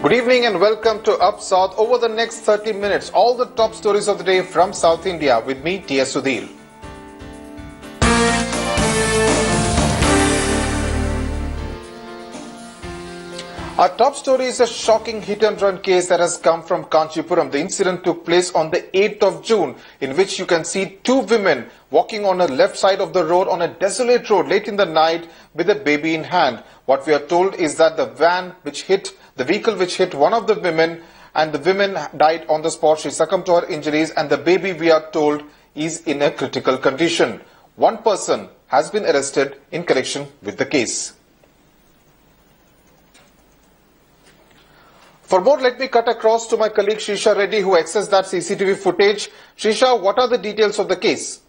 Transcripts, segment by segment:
Good evening and welcome to Up South. Over the next 30 minutes, all the top stories of the day from South India with me, T.S. Sudhir. Our top story is a shocking hit-and-run case that has come from Kanchipuram. The incident took place on the 8th of June, in which you can see two women walking on the left side of the road on a desolate road late in the night with a baby in hand. What we are told is that the vehicle which hit one of the women, and the women died on the spot. She succumbed to her injuries, and the baby, we are told, is in a critical condition. One person has been arrested in connection with the case. For more, let me cut across to my colleague Shisha Reddy, who accessed that CCTV footage. Shisha, what are the details of the case?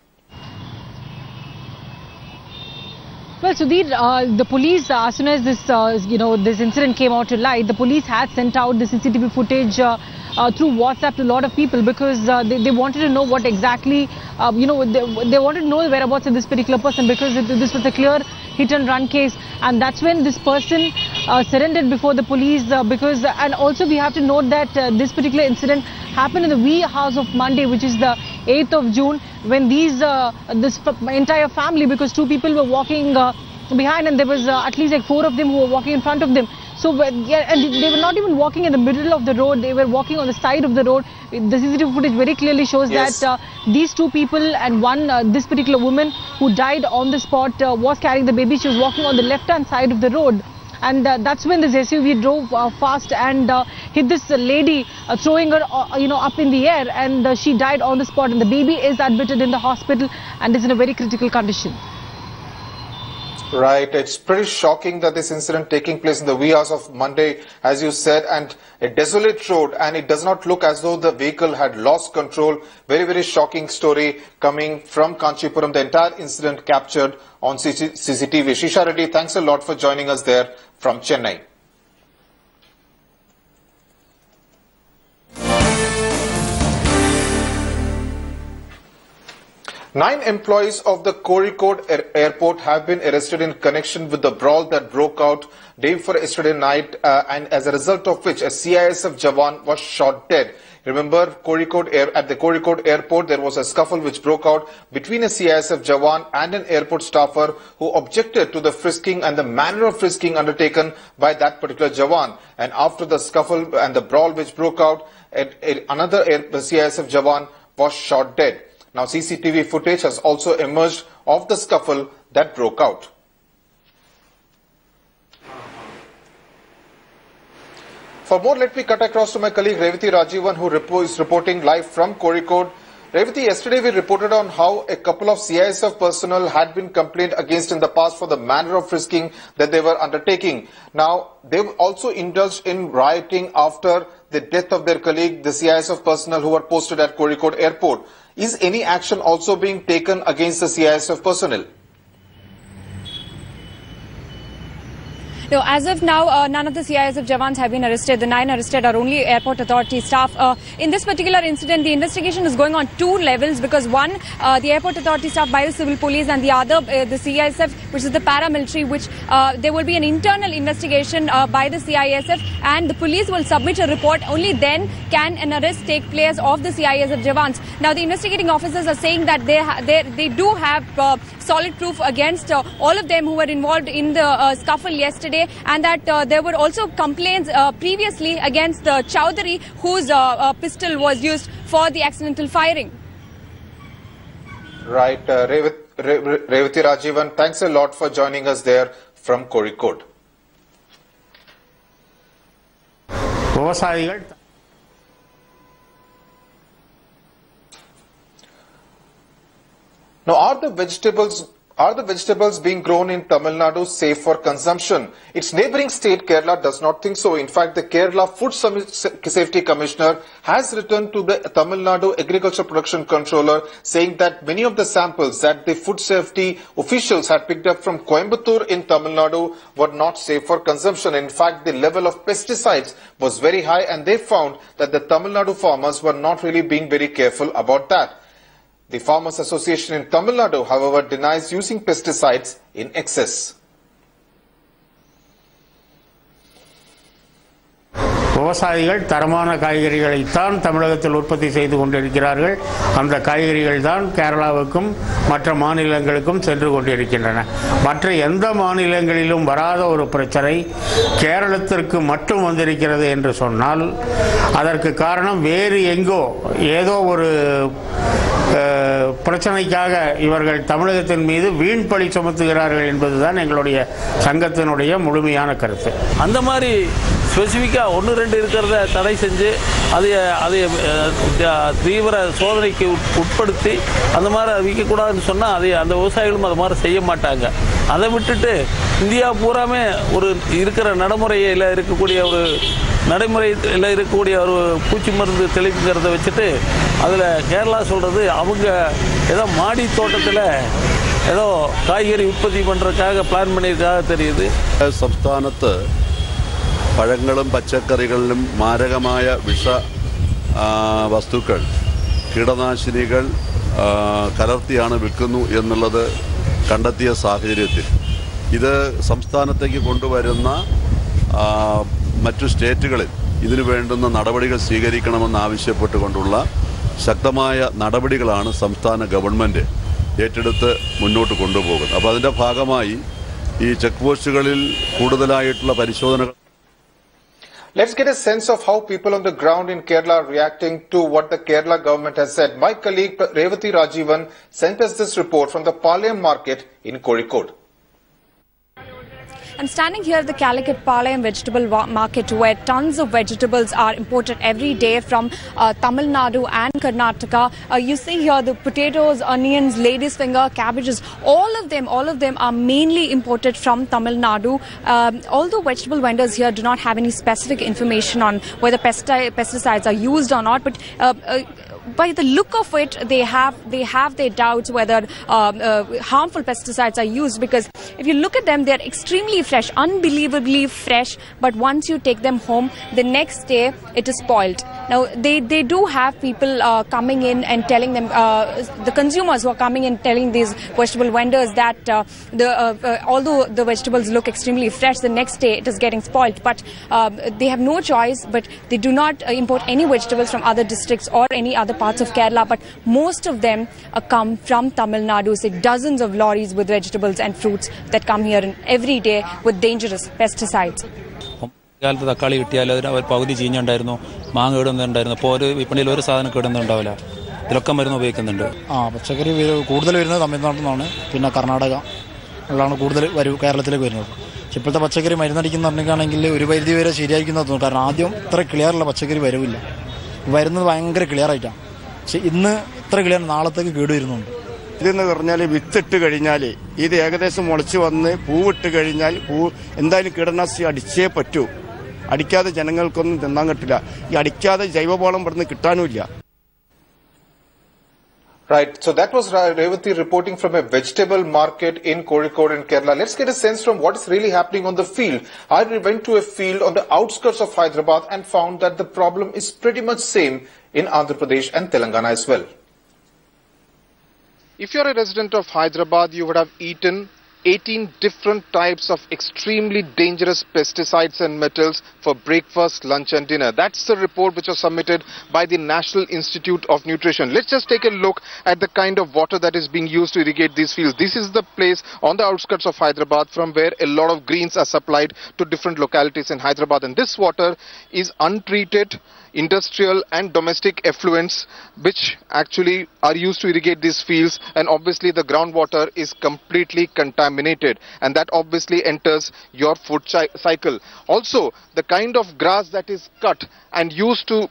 Well, Sudhir, the police, as soon as this incident came out to light, the police had sent out the CCTV footage through WhatsApp to a lot of people, because they wanted to know what exactly, they wanted to know the whereabouts of this particular person, because this was a clear hit-and-run case. And that's when this person surrendered before the police, and also we have to note that this particular incident happened in the wee hours of Monday, which is the 8th of June, when this entire family, because two people were walking behind, and there was at least like four of them who were walking in front of them. So yeah, and they were not even walking in the middle of the road, they were walking on the side of the road. The CCTV footage very clearly shows that these two people and this particular woman who died on the spot was carrying the baby. She was walking on the left-hand side of the road. And that's when this SUV drove fast and hit this lady, throwing her up in the air, and she died on the spot. And the baby is admitted in the hospital and is in a very critical condition. Right, it's pretty shocking that this incident taking place in the wee hours of Monday, as you said, and a desolate road, and it does not look as though the vehicle had lost control. Very, very shocking story coming from Kanchipuram. The entire incident captured on CCTV. Shisha Reddy, thanks a lot for joining us there from Chennai. Nine employees of the Kozhikode airport have been arrested in connection with the brawl that broke out day before yesterday night, and as a result of which a CISF Jawan was shot dead. Remember, at the Kozhikode airport, there was a scuffle which broke out between a CISF Jawan and an airport staffer who objected to the frisking and the manner of frisking undertaken by that particular Jawan. And after the scuffle and the brawl which broke out, another CISF Jawan was shot dead. Now, CCTV footage has also emerged of the scuffle that broke out. For more, let me cut across to my colleague Revati Rajivan, who is reporting live from Kozhikode. Revati, yesterday we reported on how a couple of CISF personnel had been complained against in the past for the manner of frisking that they were undertaking. Now, they've also indulged in rioting after the death of their colleague, the CISF personnel who were posted at Kozhikode airport. Is any action also being taken against the CISF personnel? No, as of now, none of the CISF Jawans have been arrested. The 9 arrested are only airport authority staff. In this particular incident, the investigation is going on two levels, because one, the airport authority staff by the civil police, and the other, the CISF, which is the paramilitary, which there will be an internal investigation by the CISF, and the police will submit a report. Only then can an arrest take place of the CISF Jawans. Now, the investigating officers are saying that they do have solid proof against all of them who were involved in the scuffle yesterday, and that there were also complaints previously against Chowdhury, whose pistol was used for the accidental firing. Right, Revati Rajivan, thanks a lot for joining us there from Kozhikode. Now, are the vegetables being grown in Tamil Nadu safe for consumption? Its neighbouring state Kerala does not think so. In fact, the Kerala Food Safety Commissioner has written to the Tamil Nadu Agriculture Production Controller saying that many of the samples that the food safety officials had picked up from Coimbatore in Tamil Nadu were not safe for consumption. In fact, the level of pesticides was very high, and they found that the Tamil Nadu farmers were not really being very careful about that. The Farmers Association in Tamil Nadu, however, denies using pesticides in excess. விவசாயிகள் தரமான காய்கறிகளைத்தான் தமிழகத்தில் உற்பத்தி செய்து கொண்டிருக்கிறார்கள். அந்த காய்கறிகள் தான் கேரளாவுக்கும் மற்ற மாநிலங்களுக்கும் சென்று கொண்டிருக்கின்றன. மற்ற எந்த மாநிலங்களிலும் வராத ஒரு பிரச்சனை கேரளத்திற்கு மட்டும் வந்திருக்கிறது என்று சொன்னால் அதற்கு காரணம் வேறு எங்கோ ஏதோ ஒரு பிரச்சனைக்காக இவர்கள் தமிழகத்தின் மீது வீண் பழி சுமத்துகிறார்கள் என்பதுதான் எங்களுடைய சங்கத்தினுடைய முழுமையான கருத்து. அந்த மாதிரி ஸ்பெசிஃபிக்காக 1-2 இருக்கிறத தடை செஞ்சு அதை தீவிர சோதனைக்கு உட்படுத்தி அந்த மாதிரி விற்கக்கூடாதுன்னு சொன்னால் அந்த விவசாயிகளும் அது மாதிரி செய்ய மாட்டாங்க. அதை விட்டுட்டு இந்தியா பூராமே ஒரு இருக்கிற நடைமுறையில் இருக்கக்கூடிய ஒரு பூச்சி மருந்து தெளிப்புங்கிறத வச்சுட்டு அதில் கேரளா சொல்கிறது அவங்க ஏதோ மாடி தோட்டத்தில் ஏதோ காய்கறி உற்பத்தி பண்ணுறதுக்காக பிளான் பண்ணியிருக்காக தெரியுது. സംസ്ഥാനത്ത് പഴങ്ങളും പച്ചക്കറികളിലും മാരകമായ വിഷ വസ്തുക്കൾ കീടനാശിനികൾ കലർത്തിയാണ് വിൽക്കുന്നു എന്നുള്ളത് കണ്ടെത്തിയ സാഹചര്യത്തിൽ ഇത് സംസ്ഥാനത്തേക്ക് കൊണ്ടുവരുന്ന മറ്റു സ്റ്റേറ്റുകളിൽ ഇതിനു വേണ്ടുന്ന നടപടികൾ സ്വീകരിക്കണമെന്ന് ആവശ്യപ്പെട്ടുകൊണ്ടുള്ള ശക്തമായ നടപടികളാണ് സംസ്ഥാന ഗവൺമെൻറ് ഏറ്റെടുത്ത് മുന്നോട്ട് കൊണ്ടുപോകുന്നത്. അപ്പോൾ അതിൻ്റെ ഭാഗമായി ഈ ചെക്ക് പോസ്റ്റുകളിൽ കൂടുതലായിട്ടുള്ള പരിശോധനകൾ. Let's get a sense of how people on the ground in Kerala are reacting to what the Kerala government has said. My colleague Revathi Rajivan sent us this report from the Palayam market in Kozhikode. I'm standing here at the Calicut Palayam vegetable market where tons of vegetables are imported every day from Tamil Nadu and Karnataka. You see here the potatoes, onions, lady's finger, cabbages, all of them are mainly imported from Tamil Nadu. Although vegetable vendors here do not have any specific information on whether pesticides are used or not, but by the look of it, they have their doubts whether harmful pesticides are used, because if you look at them, they are extremely fresh, unbelievably fresh. But once you take them home, the next day it is spoiled. Now they do have people coming in and telling them, the consumers who are coming in telling these vegetable vendors that although the vegetables look extremely fresh, the next day it is getting spoiled. But they have no choice, but they do not import any vegetables from other districts or any other parts of Kerala, but most of them come from Tamil Nadu. So dozens of lorries with vegetables and fruits that come here every day with dangerous pesticides. കാലത്ത് തക്കാളി കിട്ടിയാൽ അവർ പകുതി ചീഞ്ഞുണ്ടായിരുന്നു, മാങ്ങ ഇടുന്നുണ്ടായിരുന്നു. അപ്പോൾ ഒരു വിപണിയിൽ ഒരു സാധനം ഇടുന്നുണ്ടാവില്ല. ഇതിലൊക്കെ മരുന്ന് ഉപയോഗിക്കുന്നുണ്ട്. പച്ചക്കറി കൂടുതൽ വരുന്നത് തമിഴ്നാട്ടിൽ നിന്നാണ്, പിന്നെ കർണാടക ഉള്ളതാണ് കൂടുതൽ കേരളത്തിലേക്ക് വരുന്നത്. പക്ഷെ ഇപ്പോഴത്തെ പച്ചക്കറി മരുന്നടിക്കുന്ന പറഞ്ഞിട്ടാണെങ്കിൽ ഒരു പരിധി വരെ ശരിയായിരിക്കുന്നത് തോന്നുന്നു. കാരണം ആദ്യം ഇത്ര ക്ലിയറുള്ള പച്ചക്കറി വരവില്ല, വരുന്നത് ഭയങ്കര ക്ലിയർ ആയിട്ടാണ്. പക്ഷെ ഇന്ന് ഇത്ര ക്ലിയർ നാളത്തേക്ക് കേടുവരുന്നുണ്ട്. ഇതെന്ന് പറഞ്ഞാൽ വിത്തിട്ട് കഴിഞ്ഞാൽ ഇത് ഏകദേശം മുളച്ച് വന്ന് പൂവിട്ട് കഴിഞ്ഞാൽ എന്തായാലും കീടനാശിനി അടിച്ചേ പറ്റൂ. അടിക്കാതെ ജനങ്ങൾക്കൊന്നും തിന്നാൻ കിട്ടില്ല. ഈ അടിക്കാതെ ജൈവവളം ഇവിടുന്ന് കിട്ടാനുമില്ല. Right, so that was Revathi reporting from a vegetable market in Kozhikode in Kerala. Let's get a sense from what is really happening on the field. I went to a field on the outskirts of Hyderabad and found that the problem is pretty much same in Andhra Pradesh and Telangana as well. If you're a resident of Hyderabad, you would have eaten 18 different types of extremely dangerous pesticides and metals for breakfast, lunch and dinner. That's the report which was submitted by the National Institute of Nutrition. Let's just take a look at the kind of water that is being used to irrigate these fields. This is the place on the outskirts of Hyderabad from where a lot of greens are supplied to different localities in Hyderabad. And this water is untreated industrial and domestic effluents which actually are used to irrigate these fields, and obviously the groundwater is completely contaminated, and that obviously enters your food cycle. Also, the kind of grass that is cut and used to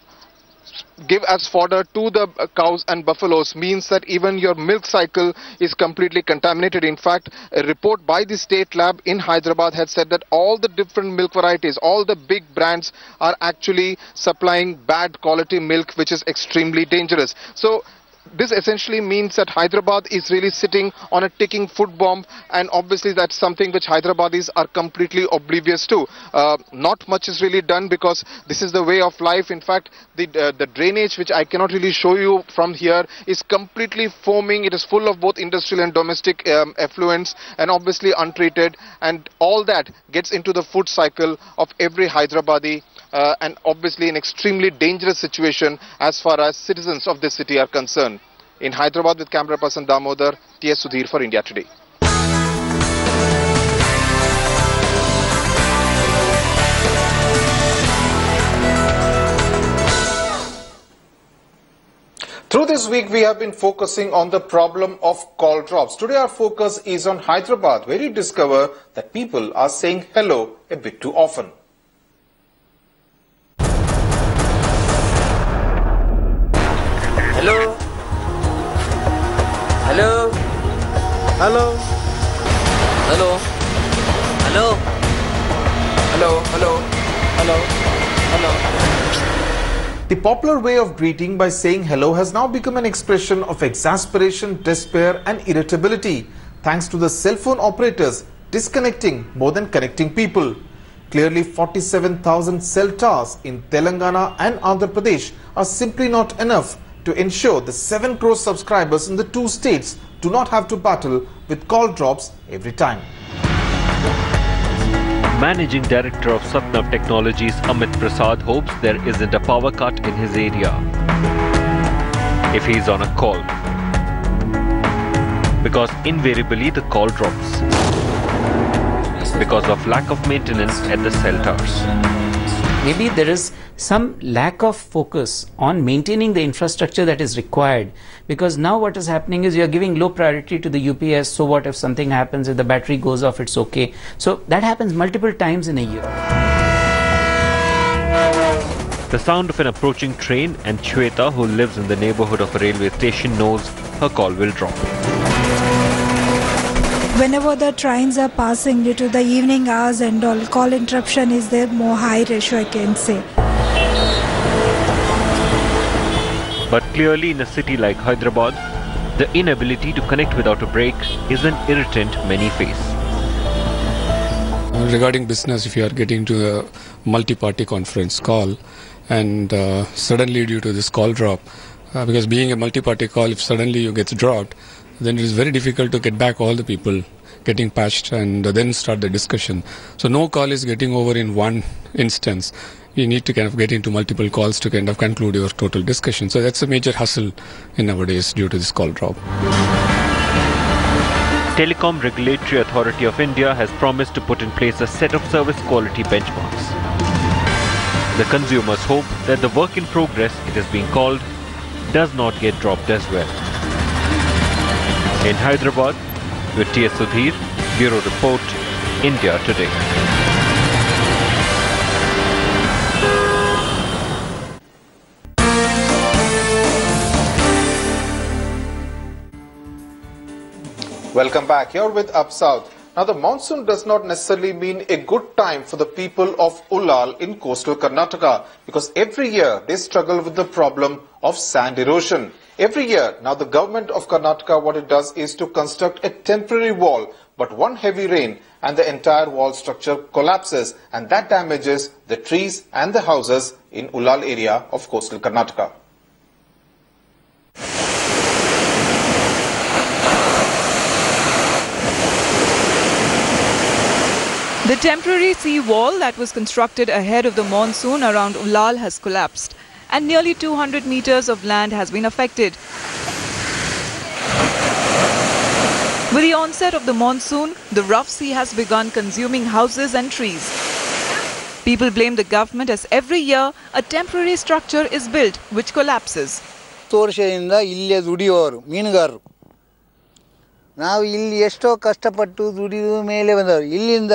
give as fodder to the cows and buffaloes means that even your milk cycle is completely contaminated. In fact, a report by the state lab in Hyderabad had said that all the different milk varieties, all the big brands are actually supplying bad quality milk, which is extremely dangerous. So this essentially means that Hyderabad is really sitting on a ticking food bomb, and obviously that's something which Hyderabadis are completely oblivious to. Not much is really done because this is the way of life. In fact, the drainage, which I cannot really show you from here, is completely foaming. It is full of both industrial and domestic effluents, and obviously untreated, and all that gets into the food cycle of every Hyderabadi and obviously an extremely dangerous situation as far as citizens of this city are concerned. In Hyderabad with camera person Damodar, T.S. Sudhir for India Today. Through this week, we have been focusing on the problem of call drops. Today, our focus is on Hyderabad, where you discover that people are saying hello a bit too often. Hello. Hello. Hello. Hello. Hello. Hello. Hello. Hello. Hello. The popular way of greeting by saying hello has now become an expression of exasperation, despair and irritability, thanks to the cell phone operators disconnecting more than connecting people. Clearly, 47,000 cell towers in Telangana and Andhra Pradesh are simply not enough to ensure the 7 crore subscribers in the 2 states do not have to battle with call drops every time. Managing Director of Satnav Technologies Amit Prasad hopes there isn't a power cut in his area if he's on a call, because invariably the call drops because of lack of maintenance at the cell towers. Maybe there is some lack of focus on maintaining the infrastructure that is required, because now what is happening is you are giving low priority to the UPS. So what if something happens, if the battery goes off, it's okay. So that happens multiple times in a year. The sound of an approaching train, and Shweta, who lives in the neighborhood of a railway station, knows her call will drop. Whenever the trains are passing due to the evening hours and all, call interruption is there, more high ratio I can say. But clearly in a city like Hyderabad, the inability to connect without a break is an irritant many face. Regarding business, if you are getting to a multi-party conference call and suddenly due to this call drop, because being a multi-party call, if suddenly you get dropped, then it is very difficult to get back all the people getting patched and then start the discussion. So no call is getting over in one instance. You need to kind of get into multiple calls to kind of conclude your total discussion. So that's a major hassle in nowadays due to this call drop. Telecom Regulatory Authority of India has promised to put in place a set of service quality benchmarks. The consumers hope that the work in progress, it is being called, does not get dropped as well. In Hyderabad, with T.S. Sudhir, Bureau Report, India Today. Welcome back. You're with Up South. Now, the monsoon does not necessarily mean a good time for the people of Ulal in coastal Karnataka, because every year they struggle with the problem of sand erosion. Every year, now the government of Karnataka, what it does is to construct a temporary wall, but one heavy rain and the entire wall structure collapses, and that damages the trees and the houses in Ulal area of coastal Karnataka. The temporary sea wall that was constructed ahead of the monsoon around Ulal has collapsed, and nearly 200 meters of land has been affected. With the onset of the monsoon, the rough sea has begun consuming houses and trees. People blame the government as every year a temporary structure is built which collapses. ನಾವು ಇಲ್ಲಿ ಎಷ್ಟೋ ಕಷ್ಟಪಟ್ಟು ದುಡಿದು ಮೇಲೆ ಬಂದವರು ಇಲ್ಲಿಂದ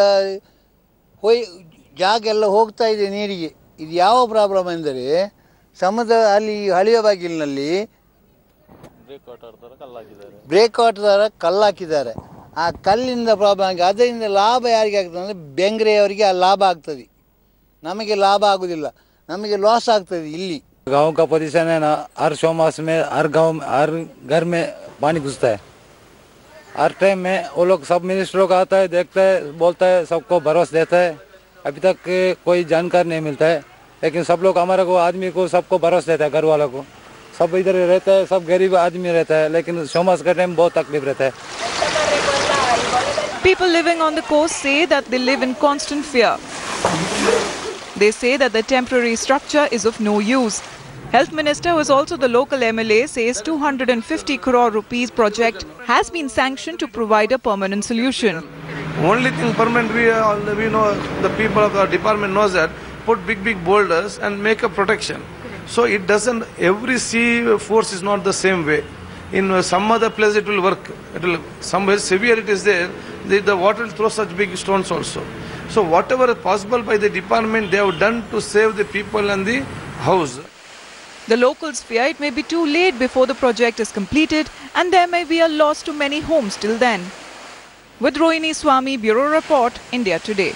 ಜಾಗ ಎಲ್ಲ ಹೋಗ್ತಾ ಇದೆ ನೀರಿಗೆ. ಇದು ಯಾವ ಪ್ರಾಬ್ಲಮ್ ಎಂದರೆ ಸಮುದ್ರ ಅಲ್ಲಿ ಹಳಿಯ ಬಾಗಿಲಿನಲ್ಲಿ ಬ್ರೇಕ್ ವಾಟರ್ ಕಲ್ಲಾಕಿದ್ದಾರೆ. ಆ ಕಲ್ಲಿಂದ ಪ್ರಾಬ್ಲಮ್ ಆಗಿ ಅದರಿಂದ ಲಾಭ ಯಾರಿಗೆ ಆಗ್ತದೆ ಅಂದರೆ ಬೆಂಗ್ರೆಯವರಿಗೆ ಆ ಲಾಭ ಆಗ್ತದೆ, ನಮಗೆ ಲಾಭ ಆಗೋದಿಲ್ಲ, ನಮಗೆ ಲಾಸ್ ಆಗ್ತದೆ. ಇಲ್ಲಿ गांव का पोजीशन है ना, हर चौमास में हर गांव में हर घर में पानी घुसता है. हर टाइम में वो लोग सब मिनिस्टर लोग आता है, देखता है, बोलता है, सबको भरोसा देता है. अभी तक कोई जानकारी नहीं मिलता है, लेकिन सब लोग हमारे को आदमी को सबको भरोसा देता है, घर वालों को. सब इधर रहता है, सब गरीब आदमी रहता है, लेकिन चौमास का टाइम बहुत तकलीफ रहता है. People living on the coast say that they live in constant fear. They say that the temporary structure is of no use. Health Minister, who is also the local MLA, says 250 crore rupees project has been sanctioned to provide a permanent solution. Only thing permanent we know, the people of the department knows that, put big boulders and make a protection. So it doesn't, every sea force is not the same way. In some other place it will work. It will, somewhere severe it is there, the water will throw such big stones also. So whatever is possible by the department they have done to save the people and the house. The locals fear it may be too late before the project is completed and there may be a loss to many homes till then. With Rohini Swami, Bureau Report, India Today.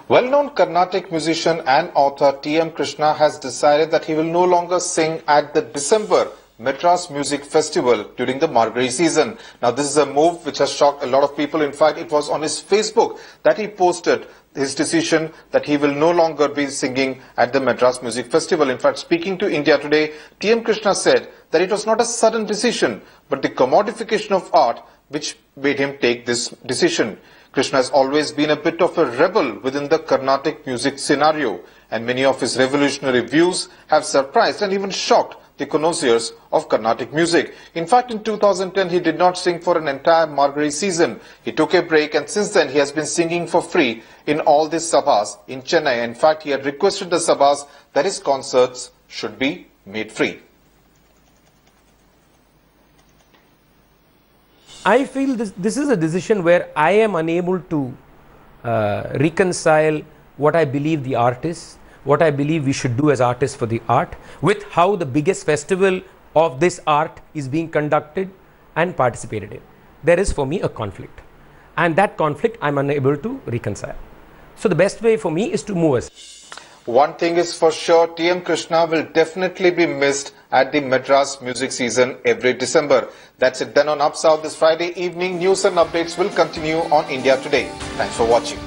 Well-known Carnatic musician and author T.M. Krishna has decided that he will no longer sing at the December Madras Music Festival during the Margazhi season. Now, this is a move which has shocked a lot of people. In fact, it was on his Facebook that he posted his decision that he will no longer be singing at the Madras Music Festival. In fact, speaking to India Today, T.M. Krishna said that it was not a sudden decision, but the commodification of art which made him take this decision. Krishna has always been a bit of a rebel within the Carnatic music scenario, and many of his revolutionary views have surprised and even shocked the connoisseurs of Carnatic music. In fact, in 2010, he did not sing for an entire Margazhi season. He took a break, and since then he has been singing for free in all these sabhas in Chennai. In fact, he had requested the sabhas that his concerts should be made free. I feel this is a decision where I am unable to reconcile what I believe the art is, what I believe we should do as artists for the art, with how the biggest festival of this art is being conducted and participated in. There is for me a conflict, and that conflict I am unable to reconcile. So the best way for me is to move us. One thing is for sure, T.M. Krishna will definitely be missed at the Madras music season every December. That's it then on Up South this Friday evening. News and updates will continue on India Today. Thanks for watching.